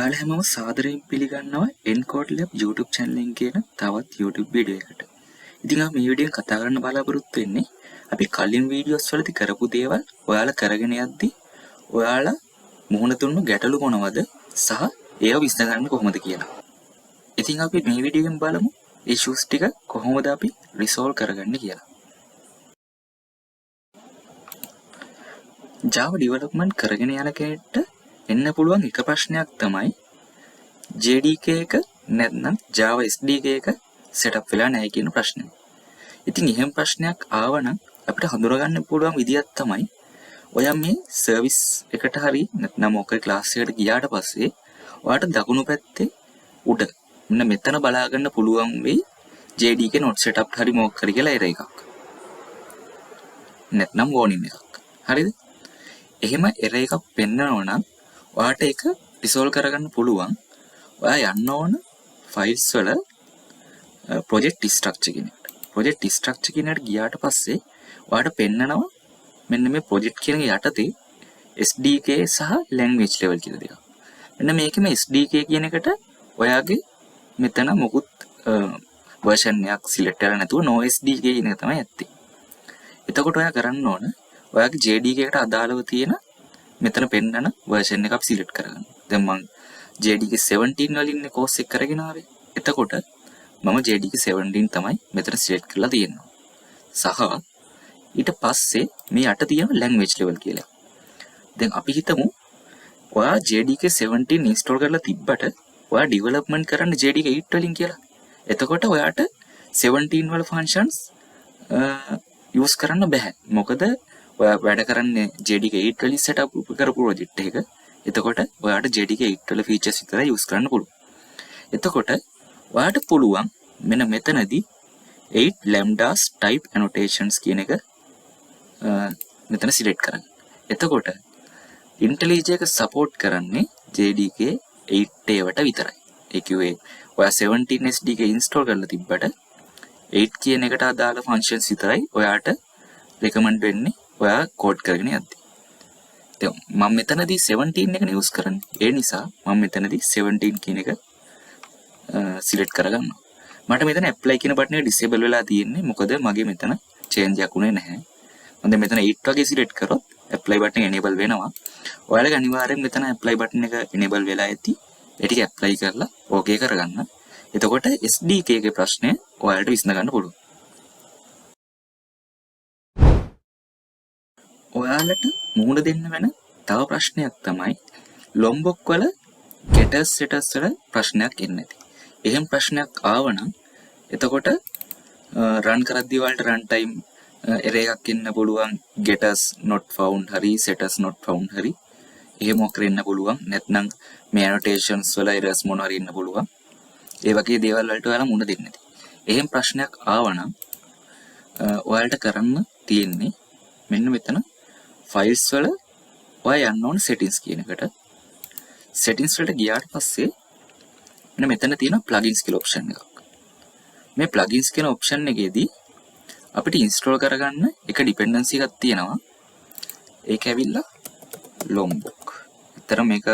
ඔයාලා හැමෝම සාදරයෙන් පිළිගන්නවා Encode Lab YouTube channel එකෙන් කියන තවත් YouTube වීඩියෝ එකකට. ඉතින් අපි මේ වීඩියෝෙන් කතා කරන්න බලාපොරොත්තු වෙන්නේ අපි කලින් වීඩියෝස් වලදී කරපු දේවල් ඔයාලා කරගෙන යද්දි ඔයාලා මුහුණ දුන්නු ගැටලු මොනවද සහ ඒව විසඳගන්න කොහොමද කියලා. ඉතින් අපි මේ වීඩියෝෙන් බලමු issues ටික කොහොමද අපි resolve කරගන්නේ කියලා. Java development කරගෙන යන කෙනෙක්ට එන්න පුළුවන් එක ප්‍රශ්නයක් තමයි JDK එක නැත්නම් Java SDK එක setup වෙලා නැහැ කියන ප්‍රශ්නේ. ඉතින් එහෙම ප්‍රශ්නයක් ආවනම් අපිට හඳුනගන්න පුළුවන් විදියක් තමයි ඔයා මේ සර්විස් එකට හරි නැත්නම් මොකක් ක්ලාස් එකට ගියාට පස්සේ ඔයාට දකුණු පැත්තේ උඩ මෙන්න මෙතන බලා ගන්න පුළුවන් වෙයි JDK not setup හරි මොකක් හරි කියලා error එකක්. නැත්නම් warning එකක්. හරිද? එහෙම error එකක් පෙන්නනවා නම් ඔයාට ඒක resolve කරගන්න පුළුවන්. ඔයා යන්න ඕන files වල project structure කියන එකට. project structure කියන එකට ගියාට පස්සේ ඔයාට පෙන්නනවා මෙන්න මේ project කියන යටතේ SDK සහ language level කියලා දෙකක්. මෙන්න මේකෙම SDK කියන එකට ඔයාගේ මෙතන මොකුත් version එකක් select කරලා නැතුව no SDK කියන එක තමයි ඇත්තේ. එතකොට ඔයා කරන්න ඕන ඔයාගේ JDK එකට අදාළව තියෙන මෙතන පෙන්නන version එක අපි select කරගන්න. දැන් මම JDK 17 වලින් course එක කරගෙන ආවේ. එතකොට මම JDK 17 තමයි මෙතන select කරලා තියෙනවා. සහ ඊට පස්සේ මේ යට තියෙන language level කියලා. දැන් අපි හිතමු ඔයා JDK 17 install කරලා තිබ්බට ඔයා development කරන්න JDK 8 වලින් කියලා. එතකොට ඔයාට 17 වල functions use කරන්න බෑ. මොකද ඔයා වැඩ කරන්නේ JDK 8 වලින් setup කරපු project එක. එතකොට ඔයාට JDK 8 වල features විතරයි use කරන්න පුළුවන්. එතකොට ඔයාට පුළුවන් මෙන්න මෙතනදී 8 lambdas type annotations කියන එක මෙතන select කරන්න. එතකොට IntelliJ එක support කරන්නේ JDK 8 ඒවට විතරයි. ඒ කිව්වේ ඔයා 17 SDK install කරලා තිබ්බට 8 කියන එකට අදාළ functions විතරයි ඔයාට recommend වෙන්නේ ඔයා code කරගෙන යද්දී. දැන් මම මෙතනදී 17 එකනේ use කරන්නේ. ඒ නිසා මම මෙතනදී 17 කියන එක select කරගන්නවා. මට මෙතන apply කියන button එක disable වෙලා තියෙන්නේ. මොකද මගේ මෙතන change එකක් උනේ නැහැ. මම දැන් මෙතන 8 වගේ select කරොත් apply button එක enable වෙනවා. ඔයාලගේ අනිවාර්යෙන් මෙතන apply button එක enable වෙලා ඇති. ඒ ටික apply කරලා okay කරගන්න. එතකොට SDK එකේ ප්‍රශ්නය ඔයාලට විසඳ ගන්න පුළුවන්. ඔයාලට මුහුණ දෙන්න වෙන තව ප්‍රශ්නයක් තමයි Lombok වල getters setters වල ප්‍රශ්නයක් එන්නේ නැති. එහෙම ප්‍රශ්නයක් ආවනම් එතකොට run කරද්දී වලට run time error එකක් එන්න පුළුවන්. getters not found හරි setters not found හරි එහෙම මොකක් වෙන්න පුළුවන්. නැත්නම් මේ annotations වල errors මොන හරි එන්න පුළුවන්. ඒ වගේ දේවල් වලට ඔයාලා මුහුණ දෙන්නේ නැති. එහෙම ප්‍රශ්නයක් ආවනම් ඔයාලට කරන්න තියෙන්නේ මෙන්න මෙතන files වල ඔයා යන්න ඕන settings කියන එකට. settings වලට ගියාට පස්සේ මෙන්න මෙතන තියෙන plugins කියලා option එකක්. මේ plugins කියන option එකේදී අපිට install කරගන්න එක dependency එකක් තියෙනවා. ඒක ඇවිල්ලා Lombok. ඒතර මේක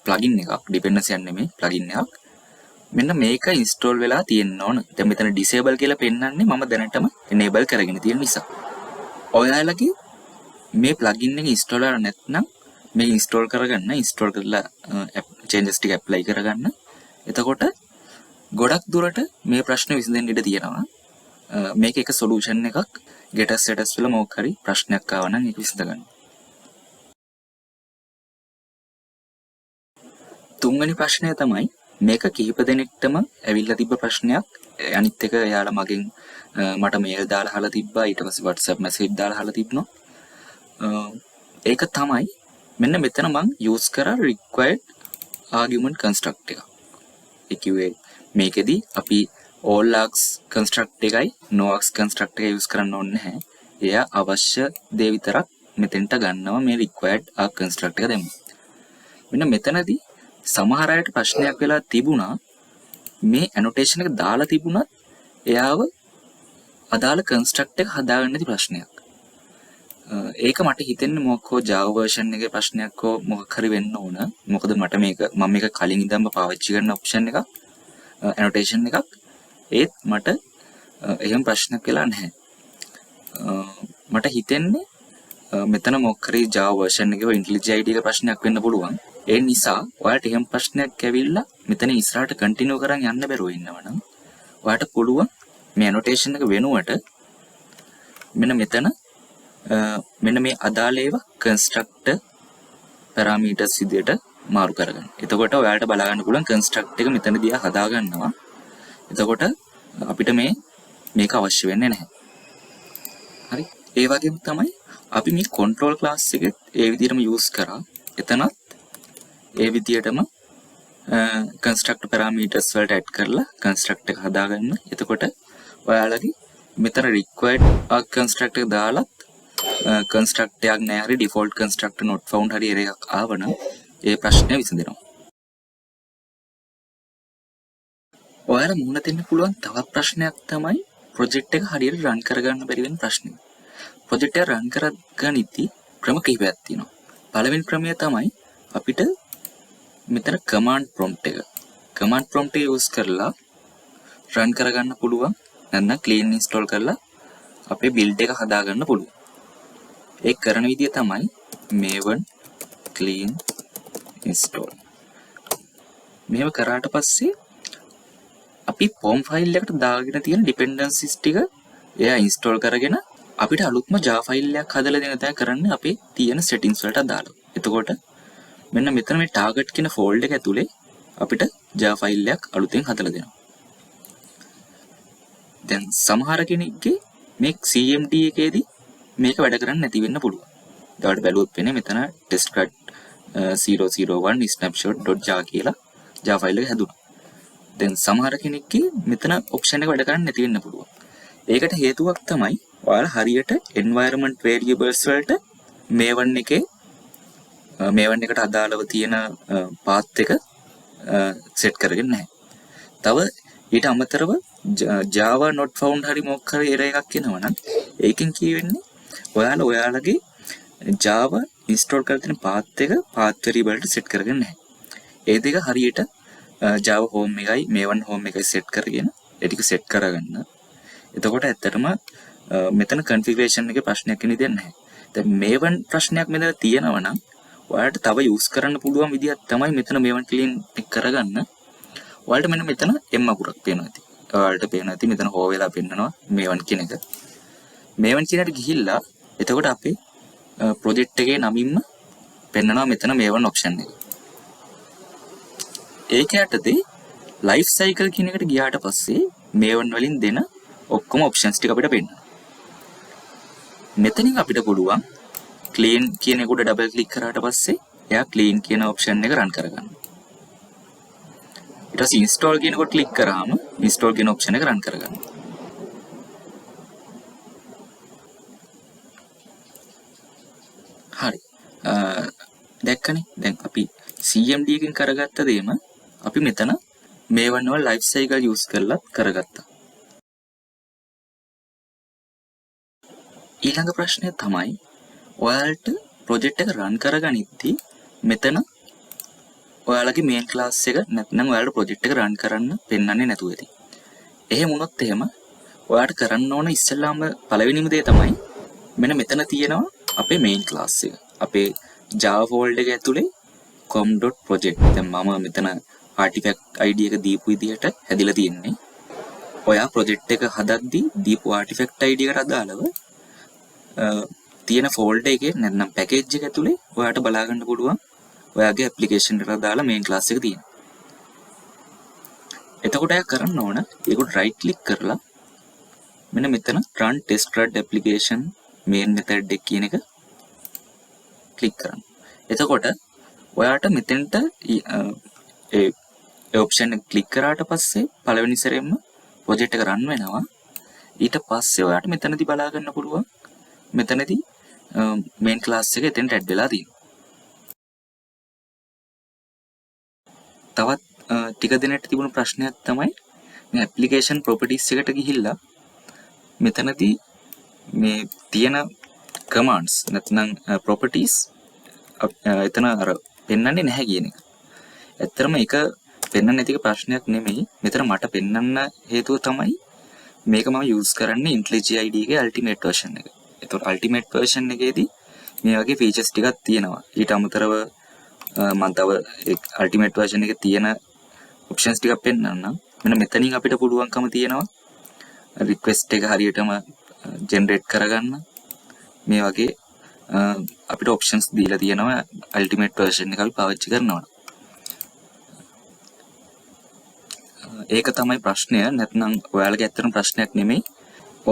plugin එකක් dependency එකක් නෙමෙයි plugin එකක්. මෙන්න මේක install වෙලා තියෙන්න ඕන. දැන් මෙතන disable කියලා පෙන්නන්නේ මම දැනටම enable කරගෙන තියෙන නිසා. ඔයාලගේ මේ plugin එක install කරලා නැත්නම් මේ install කරගන්න install කරලා changes ටික apply කරගන්න. එතකොට ගොඩක් දුරට මේ ප්‍රශ්න විසඳෙන්න ඉඩ තියෙනවා. මේක එක solution එකක් getters setters වල මොකක් හරි ප්‍රශ්නයක් ආව නම් ඒක විසඳ ගන්න. තුන්වෙනි ප්‍රශ්නය තමයි මේක කිහිප දෙනෙක්ටම ඇවිල්ලා තිබ්බ ප්‍රශ්නයක්. අනිත් එක එයාලා මගෙන් මට mail දාලා අහලා තිබ්බා. ඊට පස්සේ WhatsApp message දාලා අහලා තිබුණා. ඒක තමයි මෙන්න මෙතන මම use කරා required argument construct එක. ඒ කිව්වේ මේකෙදි අපි all args construct එකයි no args construct එක use කරන්න ඕනේ නැහැ. එයා අවශ්‍ය දේ විතරක් මෙතෙන්ට ගන්නවා මේ required arg construct එක දෙන්න. මෙන්න මෙතනදී සමහර අයට ප්‍රශ්නයක් වෙලා තිබුණා මේ annotation එක දාලා තිබුණත් එයාව අදාළ construct එක හදාගන්න නැති ප්‍රශ්නයක්. ඒක මට හිතෙන්නේ මොකක් හෝ Java version එකේ ප්‍රශ්නයක් හෝ මොකක් හරි වෙන්න ඕන. මොකද මට මම මේක කලින් ඉඳන්ම පාවිච්චි කරන ඔප්ෂන් එකක්, annotation එකක්. ඒත් මට එහෙම ප්‍රශ්නයක් වෙලා නැහැ. මට හිතෙන්නේ මෙතන මොකක් හරි Java version එකේ IntelliJ IDE එක ප්‍රශ්නයක් වෙන්න පුළුවන්. ඒ නිසා ඔයාලට එහෙම ප්‍රශ්නයක් ඇවිල්ලා මෙතන ඉස්සරහට කන්ටිනියු කරන් යන්න බැරුව ඉන්නවනම් ඔයාලට පුළුවන් මේ annotation එක වෙනුවට මෙන්න මේ අදාළ ඒවා constructor parameters විදියට මාරු කරගන්න. එතකොට ඔයාලට බලා ගන්න පුළුවන් construct එක මෙතනදී හදා ගන්නවා. එතකොට අපිට මේක අවශ්‍ය වෙන්නේ නැහැ. හරි. ඒ වගේම තමයි අපි මේ control class එකෙත් ඒ විදිහටම use කරා. එතනත් ඒ විදිහටම constructor parameters වලට add කරලා construct එක හදාගන්න. එතකොට ඔයාලගේ මෙතන required construct එක දාලා construct එකක් නෑ හරි default constructor not found හරි error එකක් ආවනම් ඒ ප්‍රශ්නේ විසඳෙනවා. ඔයාලා මුහුණ දෙන්න පුළුවන් තවත් ප්‍රශ්නයක් තමයි project එක හරියට run කරගන්න බැරි වෙන ප්‍රශ්නේ. project එක run කරගනිද්දී ක්‍රම කිහිපයක් තියෙනවා. පළවෙනි ක්‍රමය තමයි අපිට මෙතන command prompt එක use කරලා run කරගන්න පුළුවන්. නැත්නම් clean install කරලා අපේ build එක හදාගන්න පුළුවන්. ඒක කරන විදිය තමයි maven clean install. මේව කරාට පස්සේ අපි form file එකට දාගෙන තියෙන dependencies ටික එයා install කරගෙන අපිට අලුත්ම Java file එකක් හදලා දෙන තැන කරන්නේ අපේ තියෙන settings වලට දාලා. එතකොට මෙන්න මෙතන මේ target කියන folder එක ඇතුලේ අපිට Java file එකක් අලුතෙන් හදලා දෙනවා. දැන් සමහර කෙනෙක්ගේ මේ CMD එකේදී මේක වැඩ කරන්නේ නැති වෙන්න පුළුවන්. ඒකට බැලුවොත් වෙන්නේ මෙතන testcad 001 snapshot.java කියලා Java file එක හැදුණා. දැන් සමහර කෙනෙක්ගේ මෙතන option එක වැඩ කරන්නේ නැති වෙන්න පුළුවන්. ඒකට හේතුවක් තමයි ඔයාලා හරියට environment variables වලට maven එකට අදාළව තියෙන path එක set කරගෙන නැහැ. තව ඊට අමතරව Java not found හරි මොකක් හරි error එකක් එනවනම් ඒකෙන් කියවෙන්නේ ඔයාලගේ Java install කරලා තියෙන path එක path variable වලට set කරගෙන නැහැ. ඒ දෙක හරියට Java home එකයි maven home එකයි set කරගෙන ඒ ටික set කරගන්න. එතකොට ඇත්තටම මෙතන configuration එකේ ප්‍රශ්නයක් වෙන්න දෙයක් නැහැ. දැන් maven ප්‍රශ්නයක් මෙතන තියෙනවා නම් ඔයාලට තව use කරන්න පුළුවන් විදියක් තමයි මෙතන maven clean එක කරගන්න. ඔයාලට මෙන්න මෙතන m අකුරක් පේනවා ඇති. ඔයාලට පේනවා ඇති මෙතන හෝ වෙලා පෙන්නනවා maven කියන එක. maven කියනට ගිහිල්ලා එතකොට අපේ project එකේ නමින්ම පෙන්නනවා මෙතන maven option එක. ඒක යටතේ life cycle කියන එකට ගියාට පස්සේ maven වලින් දෙන ඔක්කොම options ටික අපිට පෙන්නනවා. මෙතනින් අපිට පුළුවන් clean කියන එකට double click කරාට පස්සේ එයා clean කියන option එක run කරගන්න. ඊට පස්සේ install කියනකොට click කරාම install කියන option එක run කරගන්න. හරි. දැක්කනේ. දැන් අපි CMD එකෙන් කරගත්ත දේම අපි මෙතන maven වල life cycle use කරලා කරගත්තා. ඊළඟ ප්‍රශ්නය තමයි ඔයාලට project එක run කරගනිද්දී මෙතන ඔයාලගේ main class එක නැත්නම් ඔයාලට project එක run කරන්න පෙන්වන්නේ නැතුව ඇති. එහෙම වුණොත් එහෙම ඔයාලට කරන්න ඕන ඉස්සෙල්ලාම පළවෙනිම දේ තමයි මෙන්න මෙතන තියෙනවා අපේ main class එක. අපේ Java folder එක ඇතුලේ com.project. දැන් මම මෙතන artifact ID එක දීපු විදිහට හැදිලා තියෙන්නේ. ඔයා project එක හදද්දී දීපු artifact ID එකට අදාළව තියෙන folder එකේ නැත්නම් package එක ඇතුලේ ඔයාට බලා ගන්න පුළුවන් ඔයාගේ application එකට අදාළ main class එක තියෙනවා. එතකොට අය කරන්න ඕන ඒකට right click කරලා මෙන්න මෙතන run testcad application main method එක කියන එක click කරන්න. එතකොට ඔයාට මෙතෙන්ට ඒ option එක click කරාට පස්සේ පළවෙනි සැරේම project එක run වෙනවා. ඊට පස්සේ ඔයාට මෙතනදී බලා ගන්න පුළුවන් මෙතනදී main class එක එතෙන්ට add වෙලා තියෙනවා. තවත් ටික දිනකට තිබුණු ප්‍රශ්නයක් තමයි මේ application properties එකට ගිහිල්ලා මෙතනදී මේ තියෙන commands නැත්නම් properties එතන අර පෙන්වන්නේ නැහැ කියන එක. ඇත්තටම ඒක පෙන්වන්න නැතික ප්‍රශ්නයක් නෙමෙයි. මෙතන මට පෙන්වන්න හේතුව තමයි මේක මම යූස් කරන්නේ IntelliJ IDE එකේ ultimate version එක. ඒතකොට ultimate version එකේදී මේ වගේ features ටිකක් තියෙනවා. ඊට අමතරව මම තව ultimate version එකේ තියෙන options ටිකක් පෙන්වන්නම්. මෙන්න මෙතනින් අපිට පුළුවන්කම තියෙනවා request එක හරියටම generate කරගන්න. මේ වගේ අපිට options දීලා තියෙනවා ultimate version එක අපි පාවිච්චි කරනවා. ඒක තමයි ප්‍රශ්නය. නැත්නම් ඔයාලගේ ඇත්තටම ප්‍රශ්නයක් නෙමෙයි.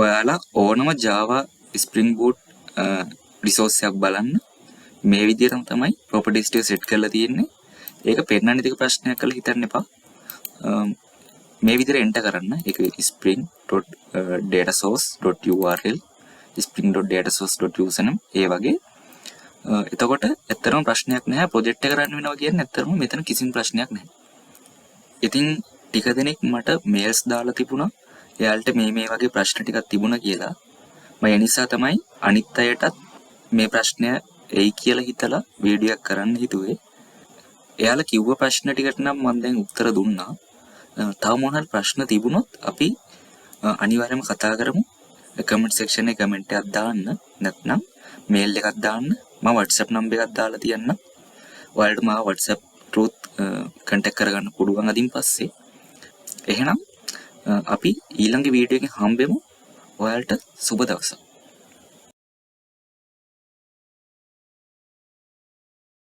ඔයාලා ඕනම Java Spring Boot resource එකක් බලන්න මේ විදිහටම තමයි properties ටික set කරලා තියෙන්නේ. ඒක පෙන්නන්න තික ප්‍රශ්නයක් කියලා හිතන්න එපා. මේ විදිහට enter කරන්න. ඒක spring.datasource.url spring.datasource.username ඒ වගේ. එතකොට ඇත්තටම ප්‍රශ්නයක් නැහැ. project එක run වෙනවා කියන්නේ ඇත්තටම මෙතන කිසිම ප්‍රශ්නයක් නැහැ. ඉතින් ටික දෙනෙක් මට මේල්ස් දාලා තිබුණා. එයාලට මේ වගේ ප්‍රශ්න ටිකක් තිබුණා කියලා. මම ඒ නිසා තමයි අනිත් අයටත් මේ ප්‍රශ්නය එයි කියලා හිතලා වීඩියෝ එකක් කරන්න හිතුවේ. එයාලා කිව්ව ප්‍රශ්න ටිකට නම් මම දැන් උත්තර දුන්නා. තව මොන හරි ප්‍රශ්න තිබුණොත් අපි අනිවාර්යයෙන්ම කතා කරමු. කමෙන්ට් සෙක්ෂන් එකේ කමෙන්ට් එකක් දාන්න. නැත්නම් මේල් එකක් දාන්න. මම WhatsApp නම්බර් එකක් දාලා තියන්නම්. ඔයාලට මාව WhatsApp through contact කරගන්න පුළුවන් අදින් පස්සේ. එහෙනම් අපි ඊළඟ වීඩියෝ එකෙන් හම්බෙමු. ඔයාලට සුබ දවසක්.